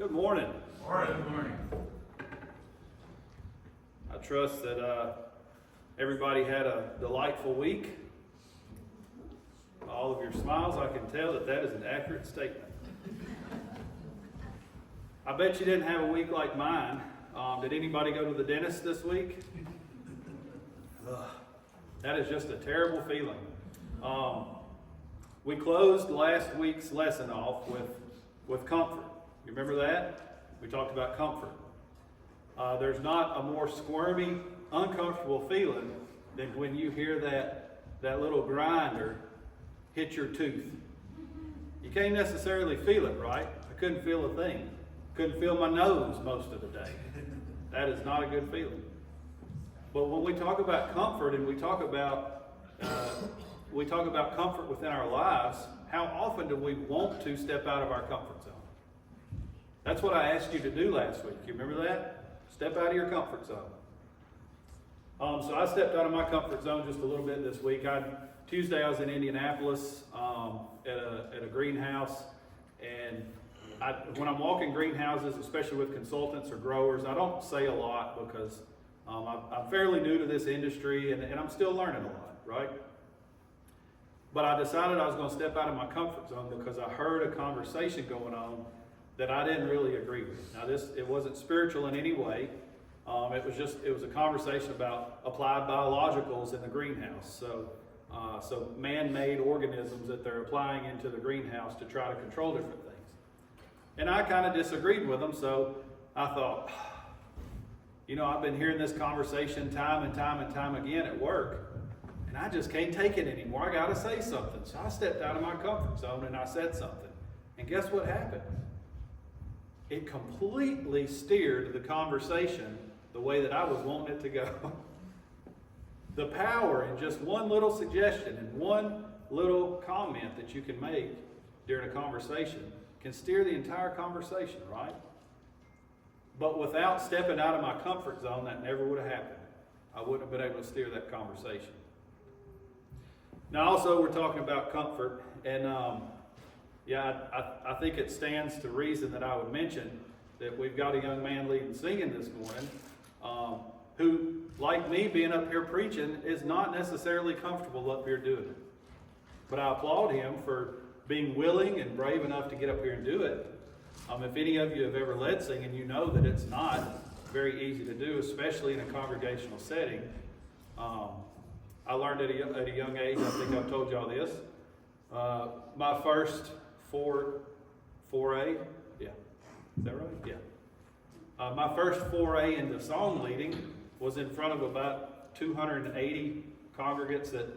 Good morning. Good morning. I trust that everybody had a delightful week. All of your smiles, I can tell that is an accurate statement. I bet you didn't have a week like mine. Did anybody go to the dentist this week? That is just a terrible feeling. We closed last week's lesson off with comfort. You remember that? We talked about comfort. There's not a more squirmy, uncomfortable feeling than when you hear that little grinder hit your tooth. You can't necessarily feel it, right? I couldn't feel a thing. Couldn't feel my nose most of the day. That is not a good feeling. But when we talk about comfort and we talk about comfort within our lives, how often do we want to step out of our comfort zone? That's what I asked you to do last week. You remember that? Step out of your comfort zone. So I stepped out of my comfort zone just a little bit this week. Tuesday I was in Indianapolis at a greenhouse, and when I'm walking greenhouses, especially with consultants or growers, I don't say a lot because I'm fairly new to this industry and I'm still learning a lot, right? But I decided I was going to step out of my comfort zone because I heard a conversation going on that I didn't really agree with. Now it wasn't spiritual in any way. It was a conversation about applied biologicals in the greenhouse. So man-made organisms that they're applying into the greenhouse to try to control different things. And I kind of disagreed with them, so I thought, I've been hearing this conversation time and time again at work, and I just can't take it anymore. I got to say something. So I stepped out of my comfort zone and I said something. And guess what happened? It completely steered the conversation the way that I was wanting it to go. The power in just one little suggestion and one little comment that you can make during a conversation can steer the entire conversation, right? But without stepping out of my comfort zone, that never would have happened. I wouldn't have been able to steer that conversation. Now also we're talking about comfort, and I think it stands to reason that I would mention that we've got a young man leading singing this morning who, like me being up here preaching, is not necessarily comfortable up here doing it. But I applaud him for being willing and brave enough to get up here and do it. If any of you have ever led singing, you know that it's not very easy to do, especially in a congregational setting. I learned at a young age, I think I've told y'all this, my first foray, yeah, is that right? Yeah. My first foray into song leading was in front of about 280 congregants at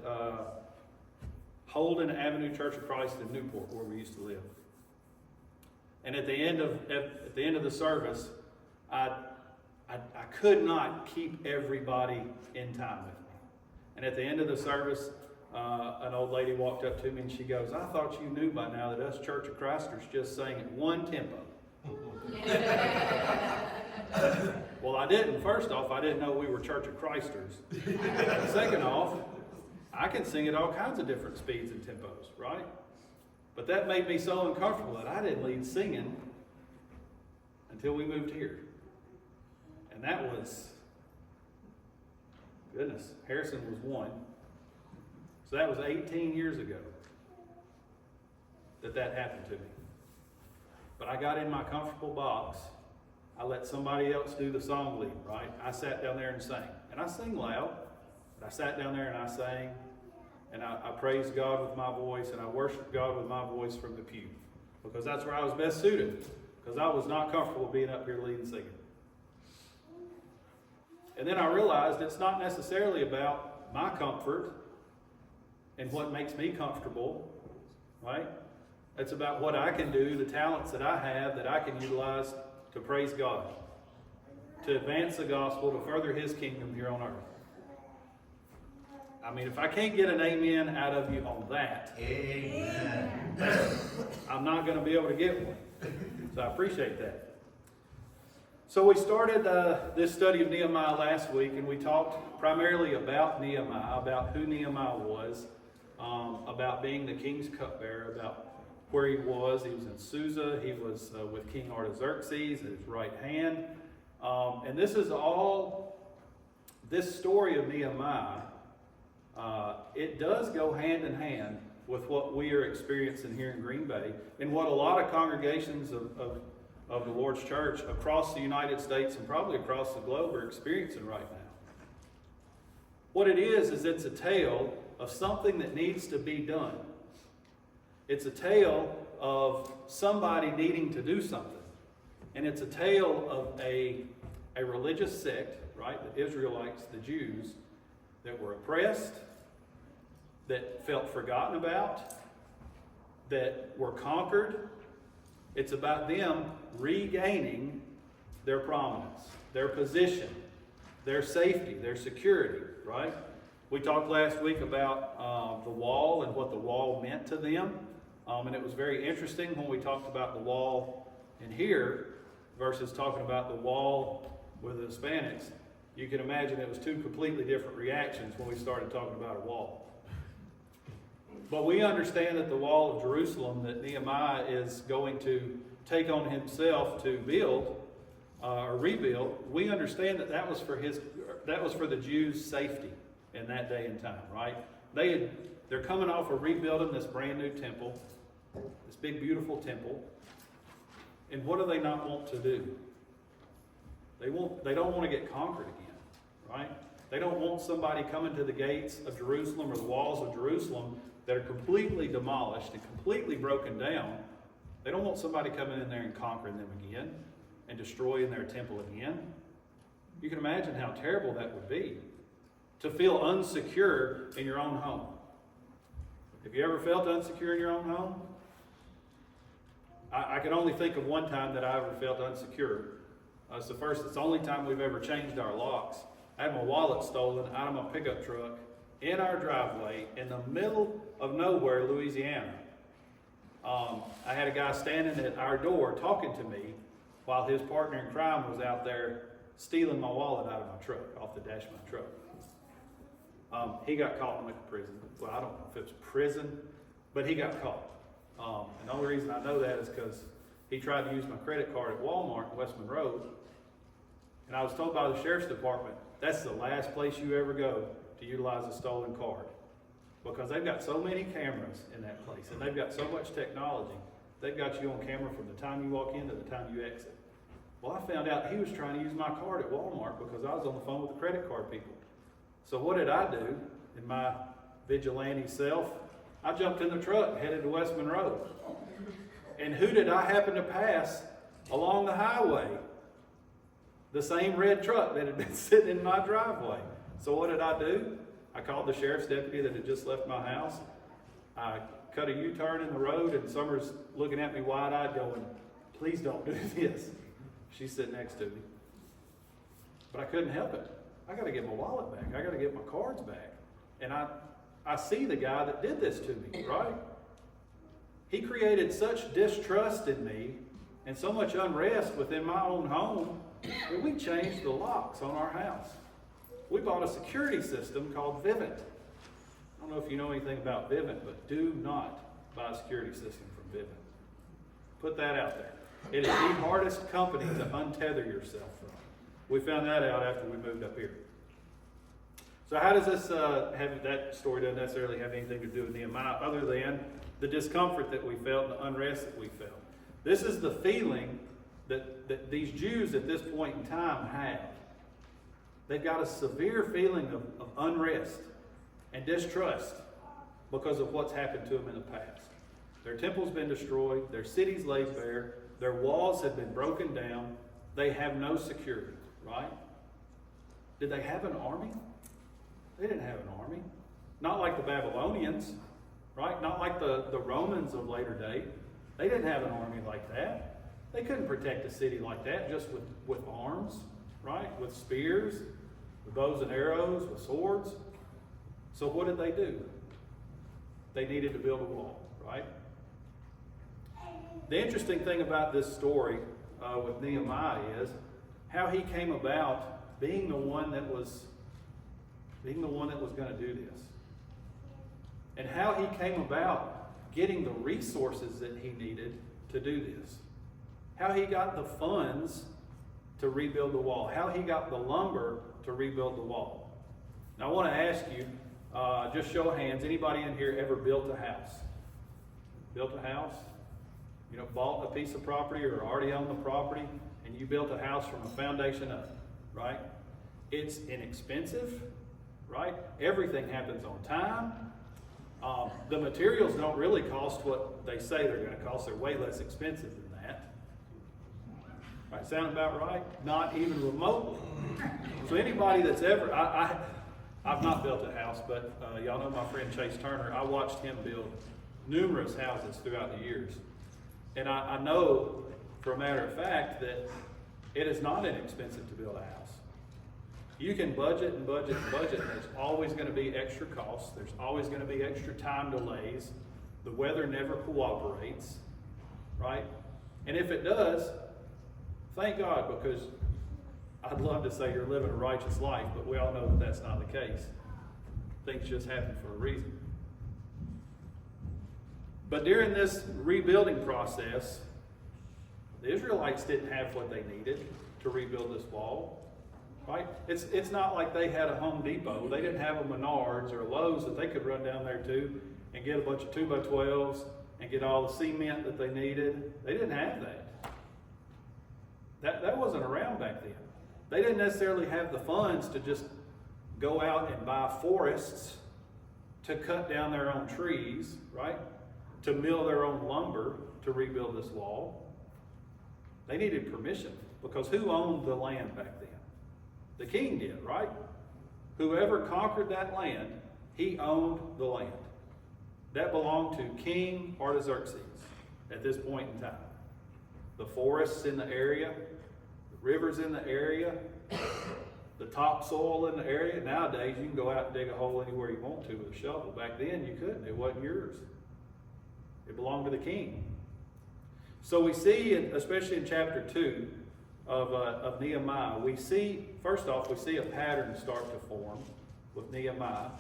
Holden Avenue Church of Christ in Newport, where we used to live. And at the end of the service, I could not keep everybody in time with me. And at the end of the service, an old lady walked up to me and she goes, "I thought you knew by now that us Church of Christers just sang at one tempo." Well, I didn't. First off, I didn't know we were Church of Christers. Second off, I can sing at all kinds of different speeds and tempos, right? But that made me so uncomfortable that I didn't lead singing until we moved here. And that was, goodness, Harrison was 1. So that was 18 years ago that happened to me. But I got in my comfortable box. I let somebody else do the song lead, right? I sat down there and sang. And I sing loud. But I sat down there and I sang. And I praised God with my voice. And I worshiped God with my voice from the pew. Because that's where I was best suited. Because I was not comfortable being up here leading singing. And then I realized it's not necessarily about my comfort and what makes me comfortable, right? It's about what I can do, the talents that I have that I can utilize to praise God, to advance the gospel, to further His kingdom here on earth. I mean, if I can't get an amen out of you on that, amen, I'm not going to be able to get one. So I appreciate that. So we started this study of Nehemiah last week, and we talked primarily about Nehemiah, about who Nehemiah was, about being the king's cupbearer, about where he was. He was in Susa. He was with King Artaxerxes at his right hand. And this story of Nehemiah, it does go hand in hand with what we are experiencing here in Green Bay and what a lot of congregations of the Lord's Church across the United States and probably across the globe are experiencing right now. What it is it's a tale of something that needs to be done. It's a tale of somebody needing to do something. And it's a tale of a religious sect, right? The Israelites, the Jews, that were oppressed, that felt forgotten about, that were conquered. It's about them regaining their prominence, their position, their safety, their security, right? We talked last week about the wall and what the wall meant to them. And it was very interesting when we talked about the wall in here versus talking about the wall with the Hispanics. You can imagine it was two completely different reactions when we started talking about a wall. But we understand that the wall of Jerusalem that Nehemiah is going to take on himself to build or rebuild, we understand that was for the Jews' safety in that day and time, right? They're coming off of rebuilding this brand new temple, this big beautiful temple. And what do they not want to do? They don't want to get conquered again, right? They don't want somebody coming to the gates of Jerusalem or the walls of Jerusalem that are completely demolished and completely broken down. They don't want somebody coming in there and conquering them again and destroying their temple again. You can imagine how terrible that would be, to feel unsecure in your own home. Have you ever felt unsecure in your own home? I can only think of one time that I ever felt unsecure. It's the only time we've ever changed our locks. I had my wallet stolen out of my pickup truck in our driveway in the middle of nowhere, Louisiana. I had a guy standing at our door talking to me while his partner in crime was out there stealing my wallet out of my truck, off the dash of my truck. He got caught and went to prison. Well, I don't know if it was prison, but he got caught. And the only reason I know that is because he tried to use my credit card at Walmart in West Monroe. And I was told by the sheriff's department, that's the last place you ever go to utilize a stolen card. Because they've got so many cameras in that place, and they've got so much technology, they've got you on camera from the time you walk in to the time you exit. Well, I found out he was trying to use my card at Walmart because I was on the phone with the credit card people. So what did I do in my vigilante self? I jumped in the truck, headed to West Monroe. And who did I happen to pass along the highway? The same red truck that had been sitting in my driveway. So what did I do? I called the sheriff's deputy that had just left my house. I cut a U-turn in the road, and Summer's looking at me wide-eyed going, please don't do this. She's sitting next to me. But I couldn't help it. I got to get my wallet back. I got to get my cards back. And I see the guy that did this to me, right? He created such distrust in me and so much unrest within my own home that we changed the locks on our house. We bought a security system called Vivint. I don't know if you know anything about Vivint, but do not buy a security system from Vivint. Put that out there. It is the hardest company to untether yourself from. We found that out after we moved up here. So how does this that story doesn't necessarily have anything to do with Nehemiah other than the discomfort that we felt and the unrest that we felt. This is the feeling that these Jews at this point in time have. They've got a severe feeling of unrest and distrust because of what's happened to them in the past. Their temple's been destroyed, their city's laid bare, their walls have been broken down, they have no security, right? Did they have an army? They didn't have an army. Not like the Babylonians, right? Not like the Romans of later day. They didn't have an army like that. They couldn't protect a city like that just with arms, right? With spears, with bows and arrows, with swords. So what did they do? They needed to build a wall, right? The interesting thing about this story with Nehemiah is how he came about being the one that was going to do this. And how he came about getting the resources that he needed to do this. How he got the funds to rebuild the wall. How he got the lumber to rebuild the wall. Now I want to ask you, just show of hands, anybody in here ever built a house? Built a house? You know, bought a piece of property or already owned the property and you built a house from a foundation up, right? It's inexpensive, right? Everything happens on time. The materials don't really cost what they say they're going to cost. They're way less expensive than that. Right, sound about right? Not even remotely. So anybody that's ever, I've not built a house, but y'all know my friend Chase Turner. I watched him build numerous houses throughout the years. And I know, for a matter of fact, that it is not inexpensive to build a house. You can budget and budget and budget, and there's always going to be extra costs. There's always going to be extra time delays. The weather never cooperates, right? And if it does, thank God, because I'd love to say you're living a righteous life, but we all know that that's not the case. Things just happen for a reason. But during this rebuilding process, the Israelites didn't have what they needed to rebuild this wall. Right? It's not like they had a Home Depot. They didn't have a Menards or a Lowe's that they could run down there to and get a bunch of 2x12s and get all the cement that they needed. They didn't have that. That wasn't around back then. They didn't necessarily have the funds to just go out and buy forests to cut down their own trees, right? To mill their own lumber to rebuild this wall. They needed permission, because who owned the land back then? The king did, right? Whoever conquered that land, he owned the land. That belonged to King Artaxerxes at this point in time. The forests in the area, the rivers in the area, the topsoil in the area. Nowadays, you can go out and dig a hole anywhere you want to with a shovel. Back then, you couldn't. It wasn't yours. It belonged to the king. So we see, especially in chapter 2, of Nehemiah, we see, first off, we see a pattern start to form with Nehemiah.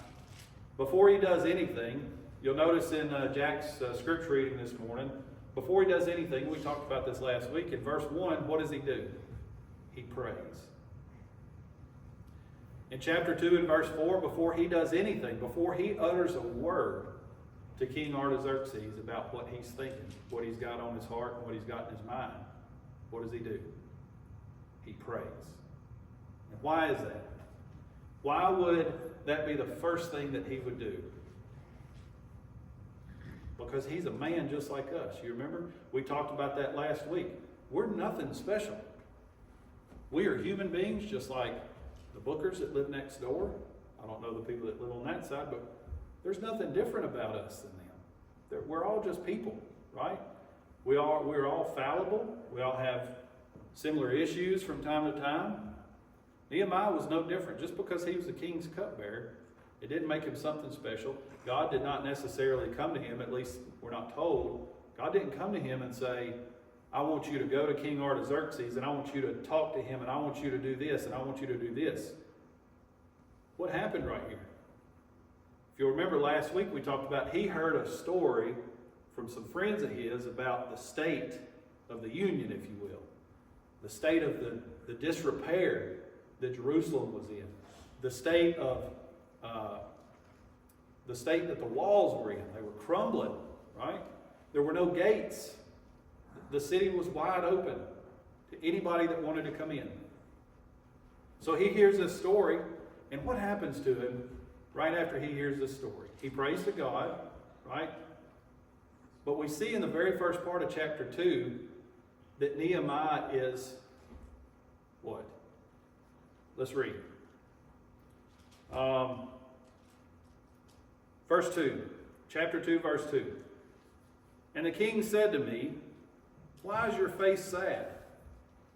Before he does anything, you'll notice in Jack's scripture reading this morning, before he does anything, we talked about this last week, in verse 1, what does he do? He prays. In chapter 2 and verse 4, before he does anything, before he utters a word to King Artaxerxes about what he's thinking, what he's got on his heart, and what he's got in his mind, what does he do? He prays. And why is that? Why would that be the first thing that he would do? Because he's a man just like us. You remember? We talked about that last week. We're nothing special. We are human beings just like the Bookers that live next door. I don't know the people that live on that side, but there's nothing different about us than them. We're all just people, right? We're all fallible. We all have similar issues from time to time. Nehemiah was no different. Just because he was the king's cupbearer, it didn't make him something special. God did not necessarily come to him, at least we're not told. God didn't come to him and say, I want you to go to King Artaxerxes and I want you to talk to him and I want you to do this and I want you to do this. What happened right here? If you'll remember last week we talked about he heard a story from some friends of his about the state of the union, if you will. The state of the disrepair that Jerusalem was in. The state that the walls were in. They were crumbling, right? There were no gates. The city was wide open to anybody that wanted to come in. So he hears this story, and what happens to him right after he hears this story? He prays to God, right? But we see in the very first part of chapter 2 that Nehemiah is what? Let's read. Verse 2. Chapter 2, verse 2. And the king said to me, why is your face sad,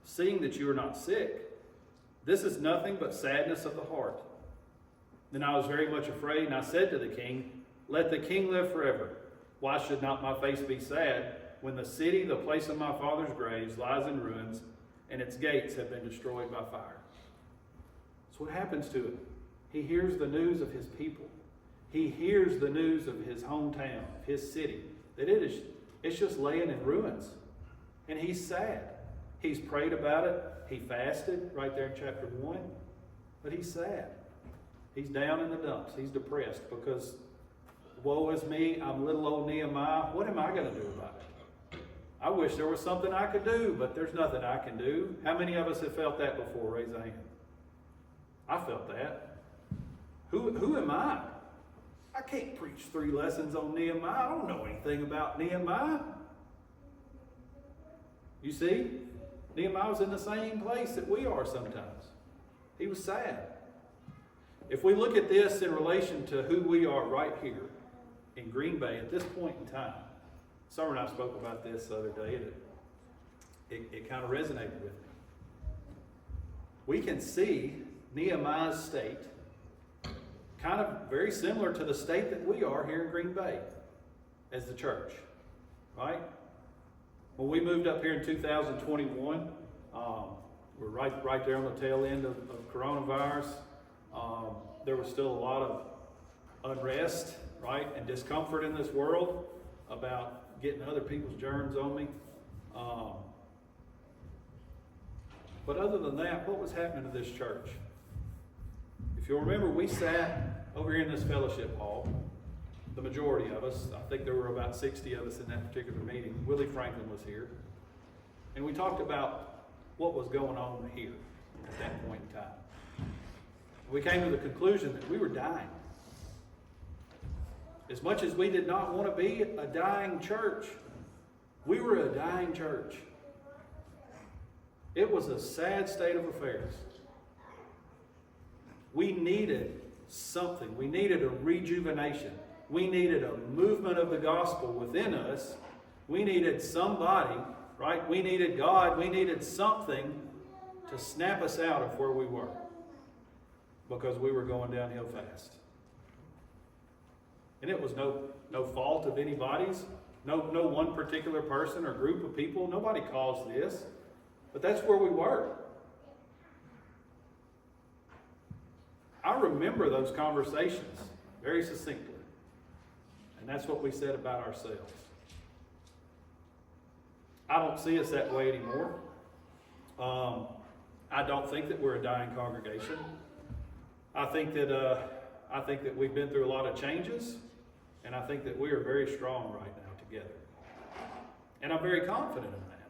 seeing that you are not sick? This is nothing but sadness of the heart. Then I was very much afraid, and I said to the king, let the king live forever. Why should not my face be sad when the city, the place of my father's graves, lies in ruins, and its gates have been destroyed by fire? So what happens to him? He hears the news of his people. He hears the news of his hometown, his city, that it's just laying in ruins. And he's sad. He's prayed about it. He fasted right there in chapter 1. But he's sad. He's down in the dumps. He's depressed because, woe is me, I'm little old Nehemiah. What am I going to do about it? I wish there was something I could do, but there's nothing I can do. How many of us have felt that before? Raise a hand. I felt that. Who am I? I can't preach 3 lessons on Nehemiah. I don't know anything about Nehemiah. You see, Nehemiah was in the same place that we are sometimes. He was sad. If we look at this in relation to who we are right here in Green Bay at this point in time, Summer and I spoke about this the other day, and it kind of resonated with me. We can see Nehemiah's state kind of very similar to the state that we are here in Green Bay as the church, right? When we moved up here in 2021, we're right there on the tail end of coronavirus. There was still a lot of unrest, right, and discomfort in this world about getting other people's germs on me. But other than that, what was happening to this church? If you'll remember, we sat over here in this fellowship hall, the majority of us. I think there were about 60 of us in that particular meeting. Willie Franklin was here. And we talked about what was going on here at that point in time. We came to the conclusion that we were dying. As much as we did not want to be a dying church, we were a dying church. It was a sad state of affairs. We needed something. We needed a rejuvenation. We needed a movement of the gospel within us. We needed somebody, right? We needed God. We needed something to snap us out of where we were, because we were going downhill fast. And it was no fault of anybody's, no one particular person or group of people. Nobody caused this, but that's where we were. I remember those conversations very succinctly. And that's what we said about ourselves. I don't see us that way anymore. I don't think that we're a dying congregation. I think that we've been through a lot of changes, and I think that we are very strong right now together. And I'm very confident in that.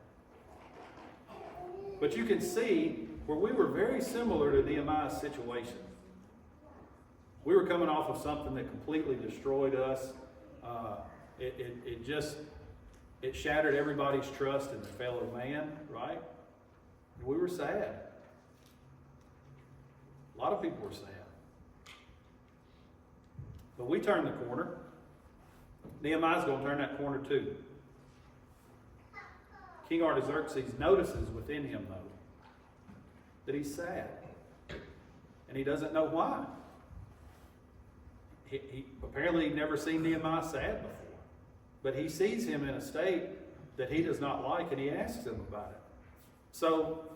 But you can see where we were very similar to Nehemiah's situation. We were coming off of something that completely destroyed us. It shattered everybody's trust in their fellow man, right? And we were sad. A lot of people were sad. But we turned the corner. Nehemiah's going to turn that corner too. King Artaxerxes notices within him, though, that he's sad. And he doesn't know why. He apparently never seen Nehemiah sad before. But he sees him in a state that he does not like, and he asks him about it. So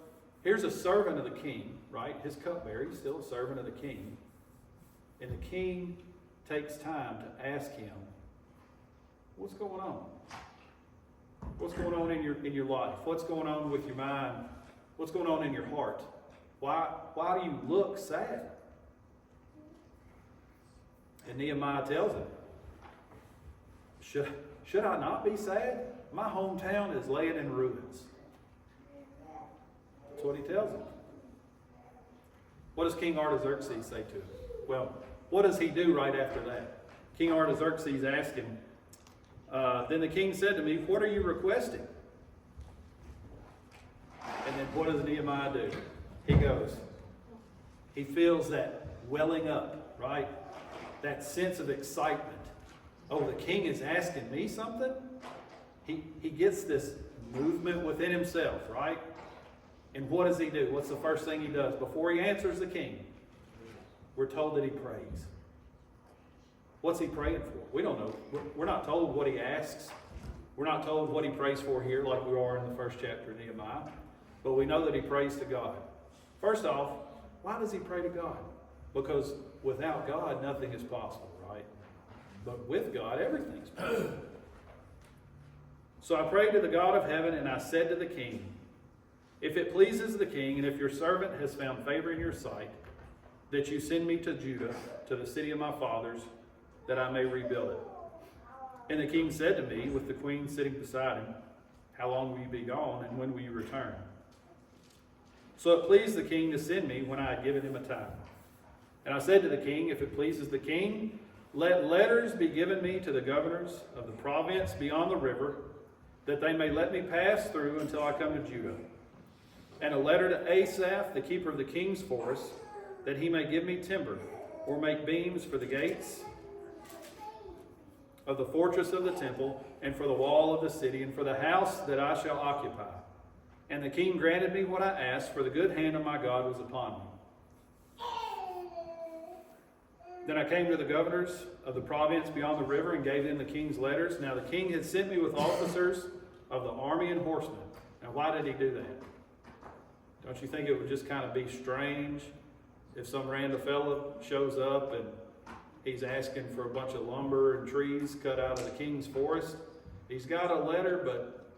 here's a servant of the king, right? His cupbearer, he's still a servant of the king. And the king takes time to ask him, what's going on? What's going on in your life? What's going on with your mind? What's going on in your heart? Why do you look sad? And Nehemiah tells him, should I not be sad? My hometown is laying in ruins. That's what he tells him. What does King Artaxerxes say to him? Well, what does he do right after that? King Artaxerxes asked him, then the king said to me, what are you requesting? And then what does Nehemiah do? He goes, he feels that welling up, right? That sense of excitement. Oh, the king is asking me something? He gets this movement within himself, right? And what does he do? What's the first thing he does? Before he answers the king, we're told that he prays. What's he praying for? We don't know. We're not told what he asks. We're not told what he prays for here like we are in the first chapter of Nehemiah. But we know that he prays to God. First off, why does he pray to God? Because without God, nothing is possible, right? But with God, everything's possible. So I prayed to the God of heaven, and I said to the king, if it pleases the king, and if your servant has found favor in your sight, that you send me to Judah, to the city of my fathers, that I may rebuild it. And the king said to me, with the queen sitting beside him, how long will you be gone, and when will you return? So it pleased the king to send me when I had given him a time. And I said to the king, if it pleases the king, let letters be given me to the governors of the province beyond the river, that they may let me pass through until I come to Judah. And a letter to Asaph, the keeper of the king's forest, that he may give me timber, or make beams for the gates of the fortress of the temple, and for the wall of the city, and for the house that I shall occupy. And the king granted me what I asked, for the good hand of my God was upon me. Then I came to the governors of the province beyond the river, and gave them the king's letters. Now the king had sent me with officers of the army and horsemen. Now why did he do that? Don't you think it would just kind of be strange if some random fellow shows up and he's asking for a bunch of lumber and trees cut out of the king's forest? He's got a letter, but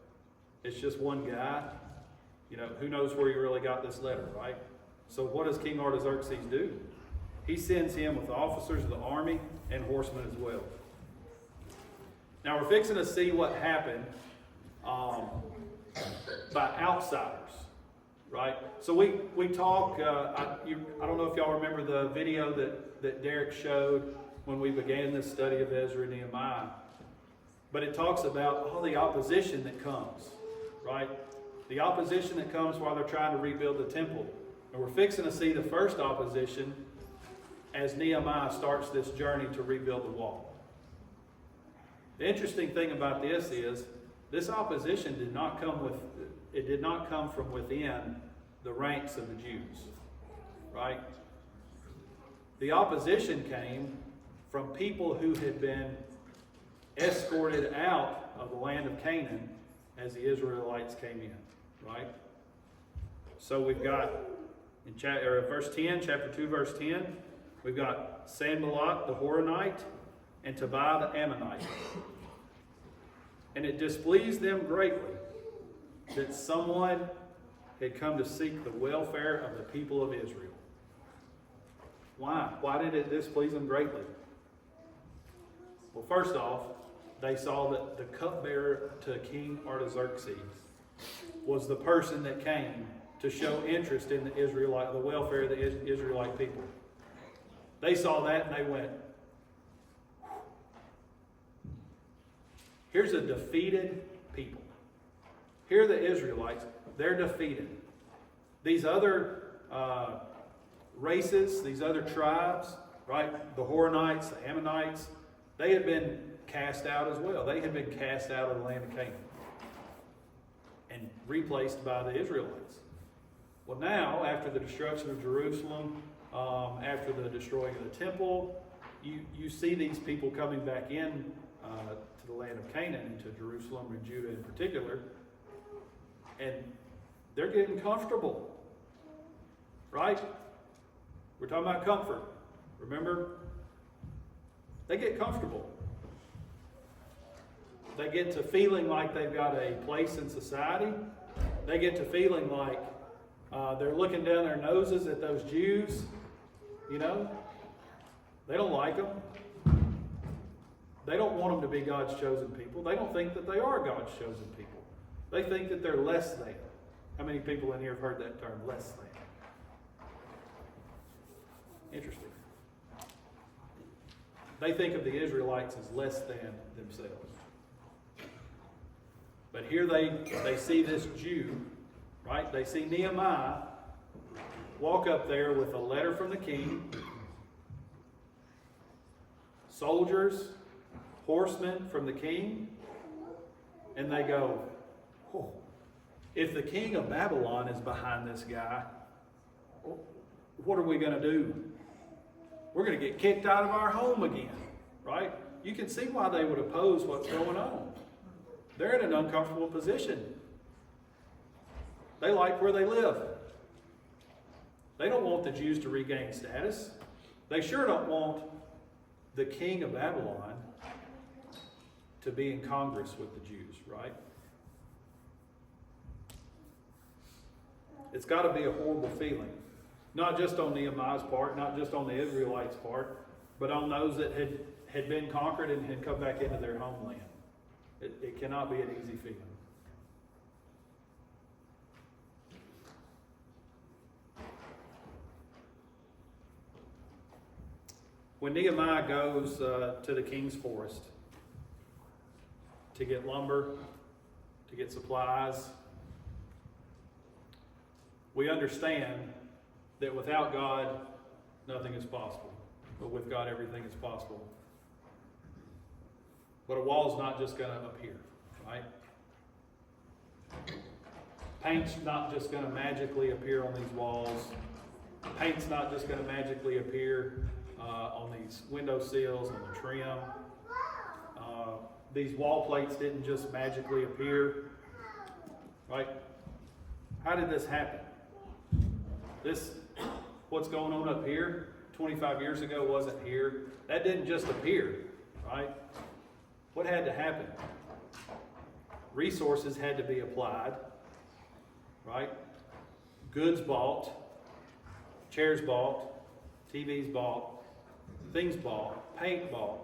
it's just one guy. You know, who knows where he really got this letter, right? So what does King Artaxerxes do? He sends him with officers of the army and horsemen as well. Now we're fixing to see what happened by outsiders. Right? So we talk, I don't know if y'all remember the video that Derek showed when we began this study of Ezra and Nehemiah. But it talks about all the opposition that comes, right? The opposition that comes while they're trying to rebuild the temple. And we're fixing to see the first opposition as Nehemiah starts this journey to rebuild the wall. The interesting thing about this is, this opposition did not come from within the ranks of the Jews, right? The opposition came from people who had been escorted out of the land of Canaan as the Israelites came in, right? So we've got in verse 10, chapter 2, verse 10, we've got Sanballat the Horonite and Tobiah the Ammonite. And it displeased them greatly that someone had come to seek the welfare of the people of Israel. Why? Why did it displease them greatly? Well, first off, they saw that the cupbearer to King Artaxerxes was the person that came to show interest in the welfare of the Israelite people. They saw that and they went, here's a defeated people. Here are the Israelites. They're defeated. These other races, these other tribes, right? The Horonites, the Ammonites, they had been cast out as well. They had been cast out of the land of Canaan and replaced by the Israelites. Well, now, after the destruction of Jerusalem, after the destroying of the temple, you see these people coming back in to the land of Canaan, into Jerusalem and Judah in particular, and they're getting comfortable, right? We're talking about comfort. Remember? They get comfortable. They get to feeling like they've got a place in society. They get to feeling like they're looking down their noses at those Jews. You know? They don't like them. They don't want them to be God's chosen people. They don't think that they are God's chosen people. They think that they're less than. How many people in here have heard that term, less than? Interesting. They think of the Israelites as less than themselves. But here they see this Jew, right? They see Nehemiah walk up there with a letter from the king, soldiers, horsemen from the king, and they go, oh, if the king of Babylon is behind this guy, what are we going to do? We're going to get kicked out of our home again, right? You can see why they would oppose what's going on. They're in an uncomfortable position. They like where they live. They don't want the Jews to regain status. They sure don't want the king of Babylon to be in Congress with the Jews, right? It's got to be a horrible feeling. Not just on Nehemiah's part, not just on the Israelites' part, but on those that had been conquered and had come back into their homeland. It cannot be an easy feeling. When Nehemiah goes to the king's forest to get lumber, to get supplies, we understand that without God, nothing is possible. But with God, everything is possible. But a wall's not just going to appear, right? Paint's not just going to magically appear on these walls. Paint's not just going to magically appear on these window sills, on the trim. These wall plates didn't just magically appear, right? How did this happen? What's going on up here 25 years ago wasn't here. That didn't just appear, right? What had to happen? Resources had to be applied, right? Goods bought, chairs bought, TVs bought, things bought, paint bought,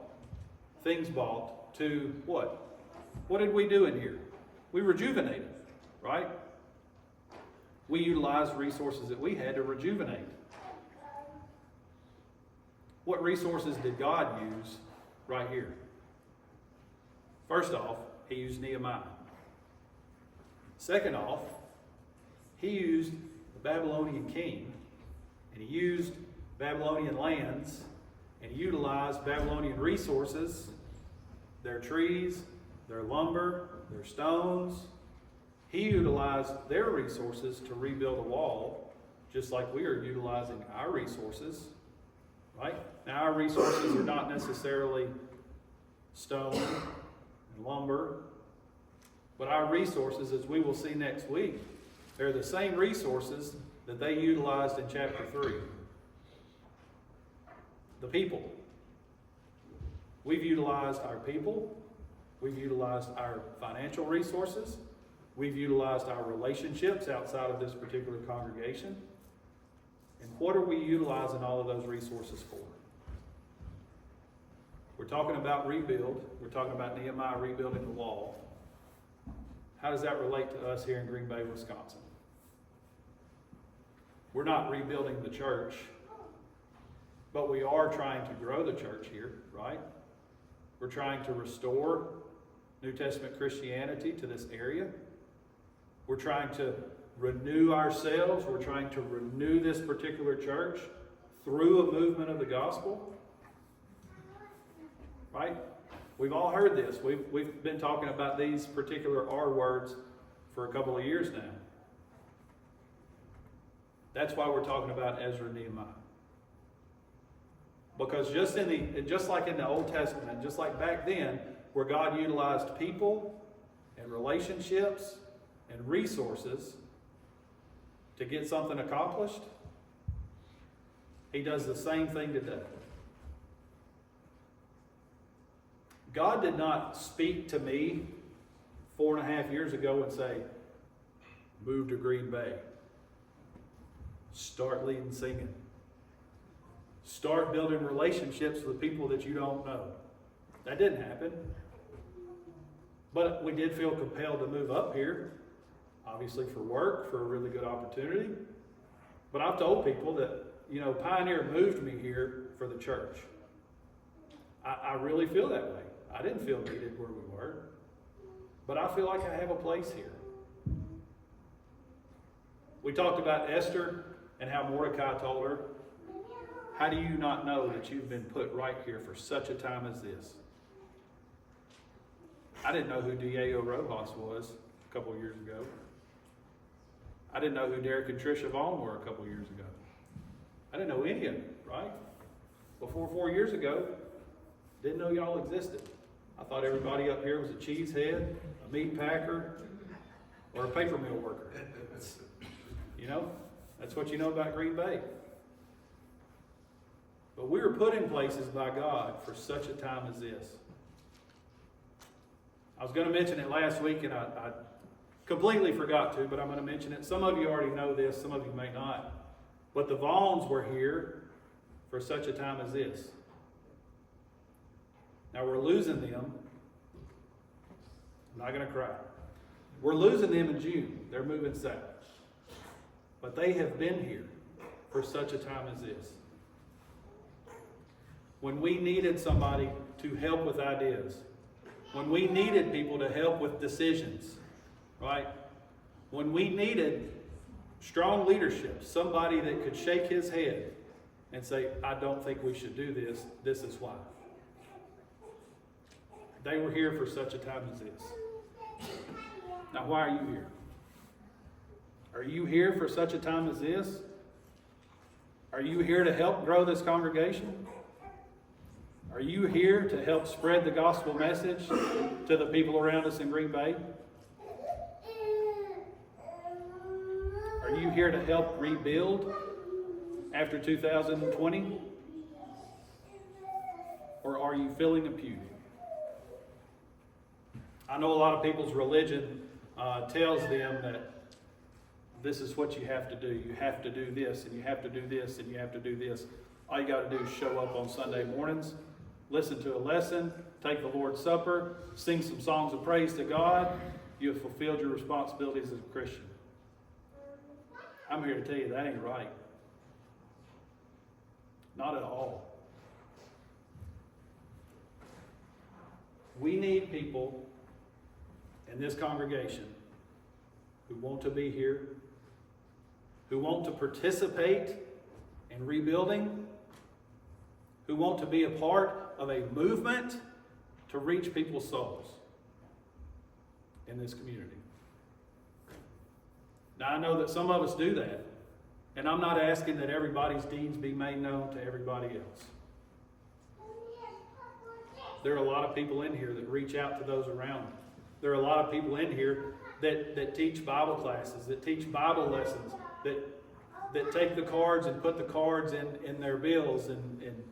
things bought to what? What did we do in here? We rejuvenated, right? We utilized resources that we had to rejuvenate. What resources did God use right here? First off, he used Nehemiah. Second off, he used the Babylonian king, and he used Babylonian lands, and he utilized Babylonian resources, their trees, their lumber, their stones. He utilized their resources to rebuild a wall, just like we are utilizing our resources, right? Now, our resources are not necessarily stone and lumber, but our resources, as we will see next week, they're the same resources that they utilized in chapter 3. The people. We've utilized our people. We've utilized our financial resources. We've utilized our relationships outside of this particular congregation. And what are we utilizing all of those resources for? We're talking about rebuild. We're talking about Nehemiah rebuilding the wall. How does that relate to us here in Green Bay, Wisconsin? We're not rebuilding the church, but we are trying to grow the church here, right? We're trying to restore New Testament Christianity to this area. We're trying to renew ourselves. We're trying to renew this particular church through a movement of the gospel. Right? We've all heard this. We've been talking about these particular R words for a couple of years now. That's why we're talking about Ezra and Nehemiah. Because just like in the Old Testament, just like back then, where God utilized people and relationships and resources to get something accomplished, he does the same thing today. God did not speak to me 4.5 years ago and say, move to Green Bay. Start leading singing. Start building relationships with people that you don't know. That didn't happen. But we did feel compelled to move up here, obviously for work, for a really good opportunity. But I've told people that, Pioneer moved me here for the church. I really feel that way. I didn't feel needed where we were. But I feel like I have a place here. We talked about Esther and how Mordecai told her, how do you not know that you've been put right here for such a time as this? I didn't know who Diego Rojas was a couple of years ago. I didn't know who Derek and Tricia Vaughn were a couple of years ago. I didn't know any of them, right? Before 4 years ago, didn't know y'all existed. I thought everybody up here was a cheesehead, a meat packer, or a paper mill worker. That's what you know about Green Bay. But we were put in places by God for such a time as this. I was going to mention it last week, and I Completely forgot to, but I'm going to mention it. Some of you already know this, some of you may not. But the Vaughns were here for such a time as this. Now we're losing them. I'm not going to cry. We're losing them in June. They're moving south. But they have been here for such a time as this. When we needed somebody to help with ideas, when we needed people to help with decisions, right? When we needed strong leadership, somebody that could shake his head and say, I don't think we should do this, this is why. They were here for such a time as this. Now, why are you here? Are you here for such a time as this? Are you here to help grow this congregation? Are you here to help spread the gospel message to the people around us in Green Bay? Are you here to help rebuild after 2020? Or are you filling a pew? I know a lot of people's religion tells them that this is what you have to do. You have to do this, and you have to do this, and you have to do this. All you got to do is show up on Sunday mornings, listen to a lesson, take the Lord's Supper, sing some songs of praise to God. You have fulfilled your responsibilities as a Christian. I'm here to tell you that ain't right. Not at all. We need people in this congregation who want to be here, who want to participate in rebuilding, who want to be a part of a movement to reach people's souls in this community. Now, I know that some of us do that, and I'm not asking that everybody's deeds be made known to everybody else. There are a lot of people in here that reach out to those around them. There are a lot of people in here that teach Bible classes, that teach Bible lessons, that take the cards and put the cards in their bills, and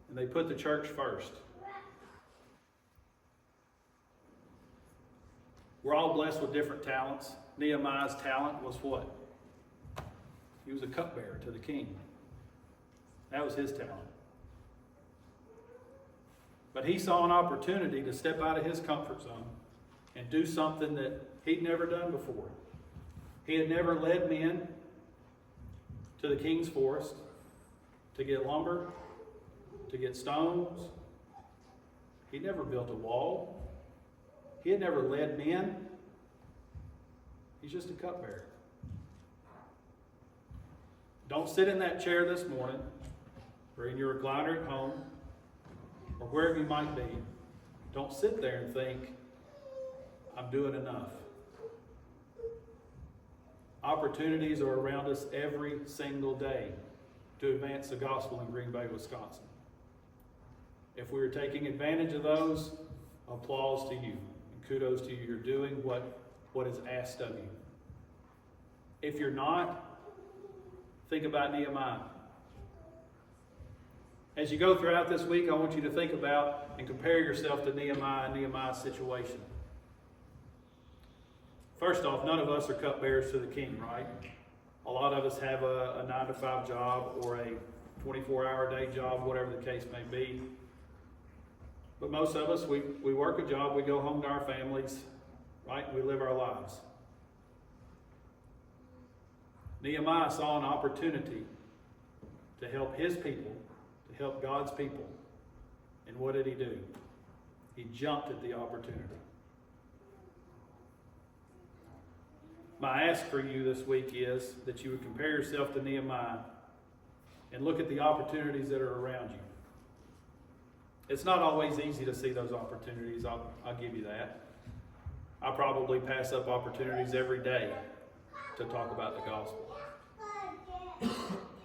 they put the church first. We're all blessed with different talents. Nehemiah's talent was what? He was a cupbearer to the king. That was his talent. But he saw an opportunity to step out of his comfort zone and do something that he'd never done before. He had never led men to the king's forest to get lumber, to get stones. He'd never built a wall. He had never led men. He's just a cupbearer. Don't sit in that chair this morning or in your recliner at home or wherever you might be. Don't sit there and think, I'm doing enough. Opportunities are around us every single day to advance the gospel in Green Bay, Wisconsin. If we are taking advantage of those, applause to you and kudos to you. You're doing what is asked of you. If you're not, think about Nehemiah. As you go throughout this week, I want you to think about and compare yourself to Nehemiah and Nehemiah's situation. First off, none of us are cupbearers to the king, right? A lot of us have a 9-to-5 job or a 24-hour day job, whatever the case may be. But most of us, we work a job, we go home to our families, right? We live our lives. Nehemiah saw an opportunity to help his people, to help God's people. And what did he do? He jumped at the opportunity. My ask for you this week is that you would compare yourself to Nehemiah and look at the opportunities that are around you. It's not always easy to see those opportunities, I'll give you that. I probably pass up opportunities every day to talk about the gospel.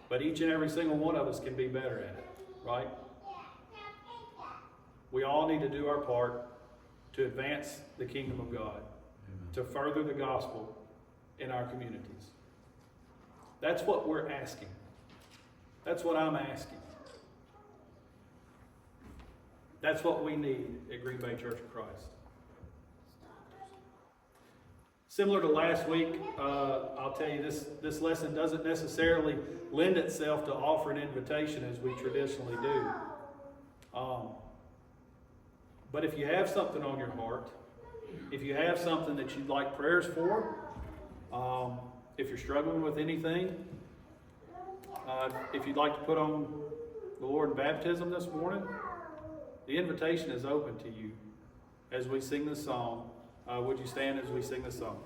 But each and every single one of us can be better at it, right? We all need to do our part to advance the kingdom of God, to further the gospel in our communities. That's what we're asking. That's what I'm asking. That's what we need at Green Bay Church of Christ. Similar to last week, I'll tell you this lesson doesn't necessarily lend itself to offer an invitation as we traditionally do. But if you have something on your heart, if you have something that you'd like prayers for, if you're struggling with anything, if you'd like to put on the Lord in baptism this morning, the invitation is open to you as we sing this song. Would you stand as we sing this song?